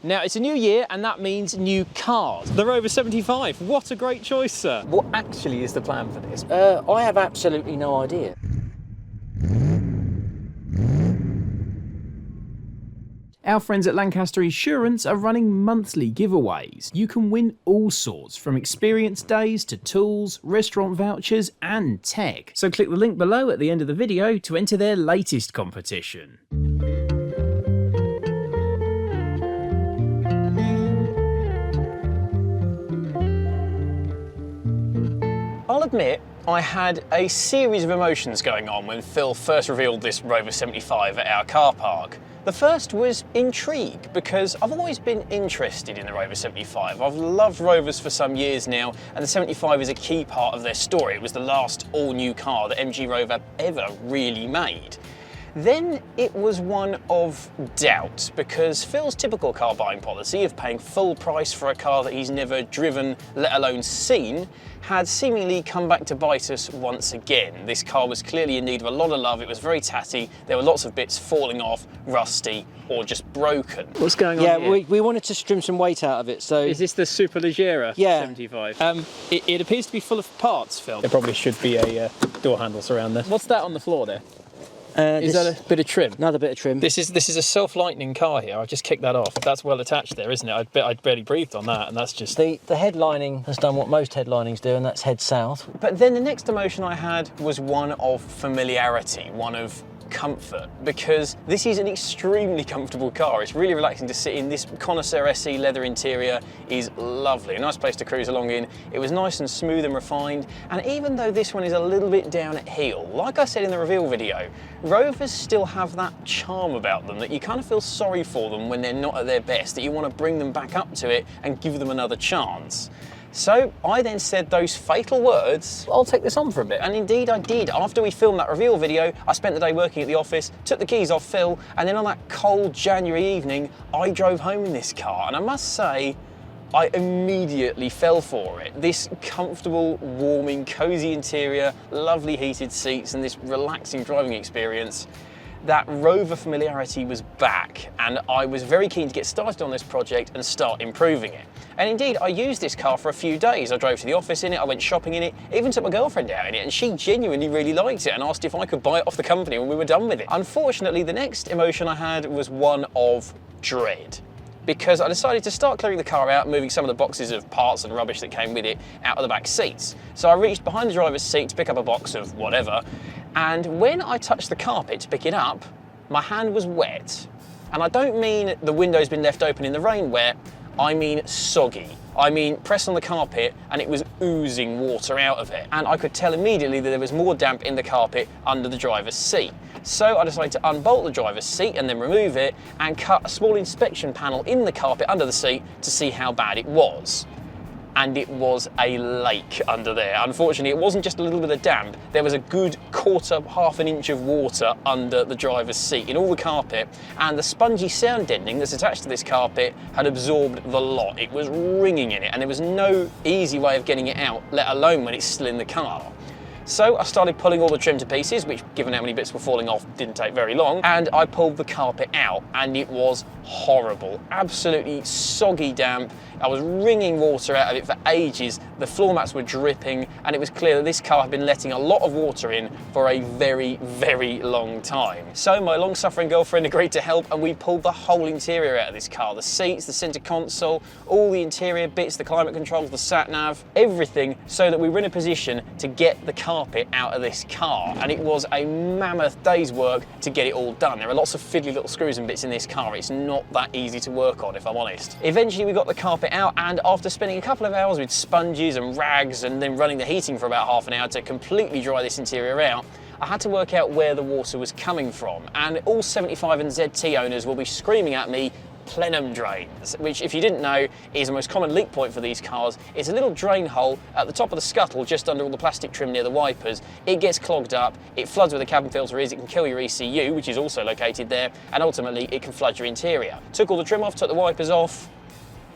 Now, it's a new year, and that means new cars. The Rover 75, what a great choice, sir. What actually is the plan for this? I have absolutely no idea. Our friends at Lancaster Insurance are running monthly giveaways. You can win all sorts, from experience days to tools, restaurant vouchers and tech. So click the link below at the end of the video to enter their latest competition. I'll admit, I had a series of emotions going on when Phil first revealed this Rover 75 at our car park. The first was intrigue, because I've always been interested in the Rover 75. I've loved Rovers for some years now, and the 75 is a key part of their story. It was the last all-new car that MG Rover ever really made. Then it was one of doubt, because Phil's typical car buying policy of paying full price for a car that he's never driven, let alone seen, had seemingly come back to bite us once again. This car was clearly in need of a lot of love. It was very tatty. There were lots of bits falling off, rusty, or just broken. What's going on here? Yeah, we wanted to trim some weight out of it, so... Is this the Superleggera 75? It appears to be full of parts, Phil. There probably should be a door handles around there. What's that on the floor there? Is that a bit of trim? Another bit of trim. This is a self-lightening car here. I've just kicked that off. That's well attached there, isn't it? I'd barely breathed on that, and that's just... The headlining has done what most headlinings do, and that's head south. But then the next emotion I had was one of familiarity, one of comfort, because this is an extremely comfortable car. It's really relaxing to sit in. This Connoisseur SE leather interior is lovely. A nice place to cruise along in. It was nice and smooth and refined, and even though this one is a little bit down at heel, like I said in the reveal video, Rovers still have that charm about them that you kind of feel sorry for them when they're not at their best, that you want to bring them back up to it and give them another chance. So I then said those fatal words, I'll take this on for a bit. And indeed I did. After we filmed that reveal video, I spent the day working at the office, took the keys off Phil, and then on that cold January evening, I drove home in this car. And I must say, I immediately fell for it. This comfortable, warming, cozy interior, lovely heated seats, and this relaxing driving experience. That Rover familiarity was back, and I was very keen to get started on this project and start improving it. And indeed, I used this car for a few days. I drove to the office in it, I went shopping in it, even took my girlfriend out in it, and she genuinely really liked it and asked if I could buy it off the company when we were done with it. Unfortunately, the next emotion I had was one of dread, because I decided to start clearing the car out, moving some of the boxes of parts and rubbish that came with it out of the back seats. So I reached behind the driver's seat to pick up a box of whatever, and when I touched the carpet to pick it up, my hand was wet. And I don't mean the window's been left open in the rain wet, I mean soggy. I mean, pressed on the carpet and it was oozing water out of it. And I could tell immediately that there was more damp in the carpet under the driver's seat. So I decided to unbolt the driver's seat and then remove it and cut a small inspection panel in the carpet under the seat to see how bad it was. And it was a lake under there. Unfortunately, it wasn't just a little bit of damp. There was a good half an inch of water under the driver's seat in all the carpet, and the spongy sound deadening that's attached to this carpet had absorbed the lot. It was ringing in it, and there was no easy way of getting it out, let alone when it's still in the car. So I started pulling all the trim to pieces, which, given how many bits were falling off, didn't take very long, and I pulled the carpet out, and it was horrible. Absolutely soggy damp. I was wringing water out of it for ages. The floor mats were dripping, and it was clear that this car had been letting a lot of water in for a very, very long time. So my long-suffering girlfriend agreed to help, and we pulled the whole interior out of this car. The seats, the centre console, all the interior bits, the climate controls, the sat-nav, everything, so that we were in a position to get the carpet out of this car. And it was a mammoth day's work to get it all done. There are lots of fiddly little screws and bits in this car. It's not that easy to work on, if I'm honest. Eventually we got the carpet out, and after spending a couple of hours with sponges and rags and then running the heating for about half an hour to completely dry this interior out, I had to work out where the water was coming from. And all 75 and ZT owners will be screaming at me, plenum drains, which, if you didn't know, is the most common leak point for these cars. It's a little drain hole at the top of the scuttle, just under all the plastic trim near the wipers. It gets clogged up, it floods where the cabin filter is, it can kill your ECU, which is also located there, and ultimately it can flood your interior. Took all the trim off, took the wipers off,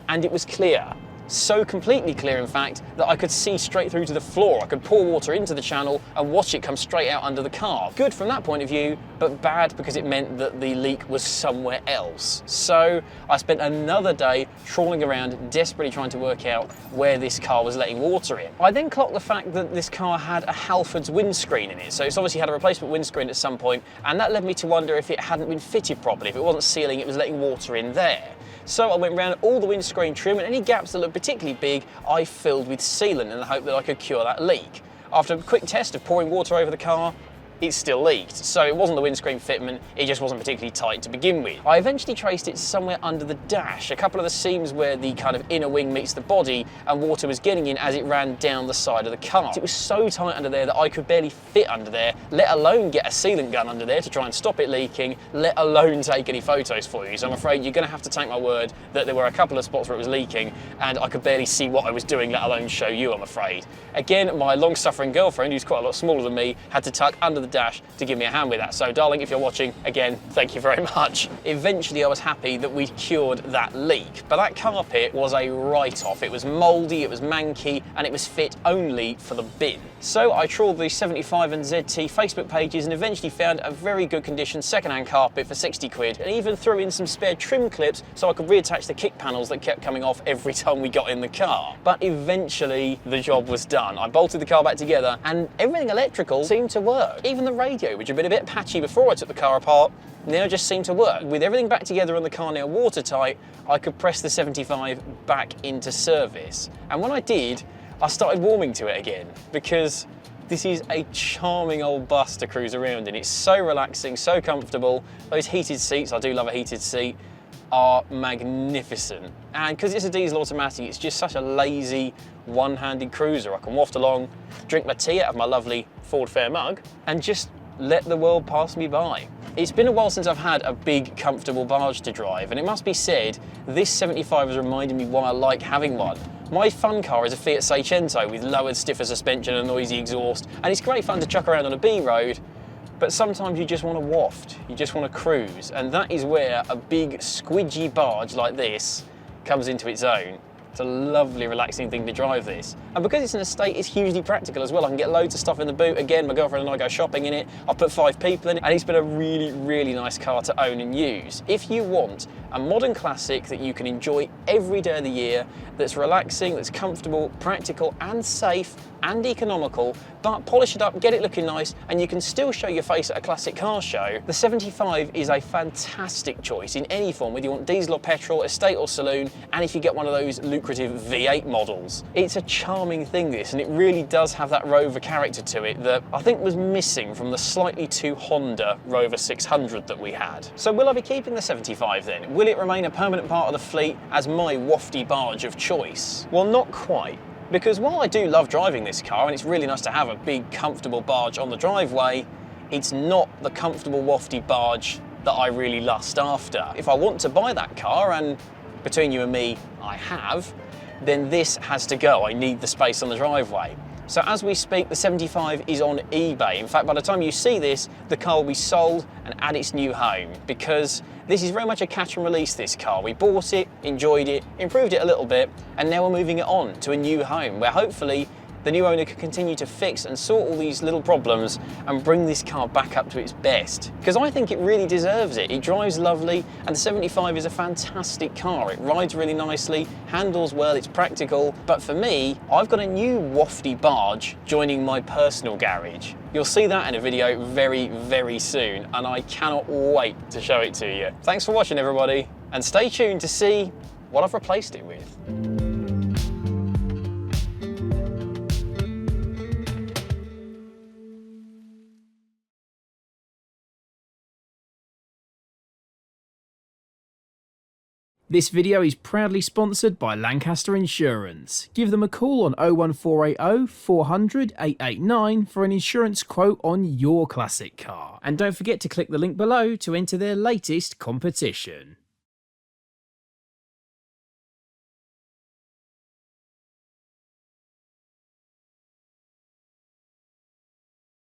and it was clear. So completely clear, in fact, that I could see straight through to the floor. I could pour water into the channel and watch it come straight out under the car. Good from that point of view, but bad because it meant that the leak was somewhere else. So I spent another day trawling around, desperately trying to work out where this car was letting water in. I then clocked the fact that this car had a Halfords windscreen in it, so it's obviously had a replacement windscreen at some point, and that led me to wonder if it hadn't been fitted properly, if it wasn't sealing, it was letting water in there. So I went around all the windscreen trim, and any gaps that looked particularly big, I filled with sealant in the hope that I could cure that leak. After a quick test of pouring water over the car, it still leaked. So it wasn't the windscreen fitment, it just wasn't particularly tight to begin with. I eventually traced it somewhere under the dash, a couple of the seams where the kind of inner wing meets the body, and water was getting in as it ran down the side of the car. It was so tight under there that I could barely fit under there, let alone get a sealant gun under there to try and stop it leaking, let alone take any photos for you. So I'm afraid you're going to have to take my word that there were a couple of spots where it was leaking, and I could barely see what I was doing, let alone show you, I'm afraid. Again, my long-suffering girlfriend, who's quite a lot smaller than me, had to tuck under the dash to give me a hand with that. So darling, if you're watching, again, thank you very much. Eventually I was happy that we cured that leak, but that carpet was a write-off. It was mouldy, it was manky, and it was fit only for the bin. So I trawled the 75 and ZT Facebook pages and eventually found a very good condition second-hand carpet for 60 quid, and even threw in some spare trim clips so I could reattach the kick panels that kept coming off every time we got in the car. But eventually the job was done. I bolted the car back together and everything electrical seemed to work. Even the radio, which had been a bit patchy before I took the car apart, now just seemed to work. With everything back together on the car now watertight, I could press the 75 back into service. And when I did, I started warming to it again, because this is a charming old bus to cruise around in. It's so relaxing, so comfortable. Those heated seats, I do love a heated seat, are magnificent. And because it's a diesel automatic, it's just such a lazy, one-handed cruiser. I can waft along, drink my tea out of my lovely Ford Fair mug, and just let the world pass me by. It's been a while since I've had a big, comfortable barge to drive, and it must be said, this 75 has reminded me why I like having one. My fun car is a Fiat Seicento with lowered, stiffer suspension and a noisy exhaust, and it's great fun to chuck around on a B road, but sometimes you just want to waft, you just want to cruise, and that is where a big, squidgy barge like this comes into its own. It's a lovely, relaxing thing to drive this. And because it's an estate, it's hugely practical as well. I can get loads of stuff in the boot. Again, my girlfriend and I go shopping in it. I've put 5 people in it, and it's been a really, really nice car to own and use. If you want a modern classic that you can enjoy every day of the year, that's relaxing, that's comfortable, practical and safe and economical, but polish it up, get it looking nice, and you can still show your face at a classic car show, the 75 is a fantastic choice in any form, whether you want diesel or petrol, estate or saloon, and if you get one of those lucrative V8 models. It's a charming thing, this, and it really does have that Rover character to it that I think was missing from the slightly too Honda Rover 600 that we had. So will I be keeping the 75 then? Will it remain a permanent part of the fleet as my wafty barge of choice? Well, not quite. Because while I do love driving this car, and it's really nice to have a big, comfortable barge on the driveway, it's not the comfortable, wafty barge that I really lust after. If I want to buy that car, and between you and me, I have, then this has to go. I need the space on the driveway. So as we speak, the 75 is on eBay. In fact, by the time you see this, the car will be sold and at its new home, because this is very much a catch and release, this car. We bought it, enjoyed it, improved it a little bit, and now we're moving it on to a new home where hopefully the new owner can continue to fix and sort all these little problems and bring this car back up to its best. Because I think it really deserves it. It drives lovely, and the 75 is a fantastic car. It rides really nicely, handles well, it's practical. But for me, I've got a new wafty barge joining my personal garage. You'll see that in a video very, very soon, and I cannot wait to show it to you. Thanks for watching, everybody, and stay tuned to see what I've replaced it with. This video is proudly sponsored by Lancaster Insurance. Give them a call on 01480 400 889 for an insurance quote on your classic car. And don't forget to click the link below to enter their latest competition.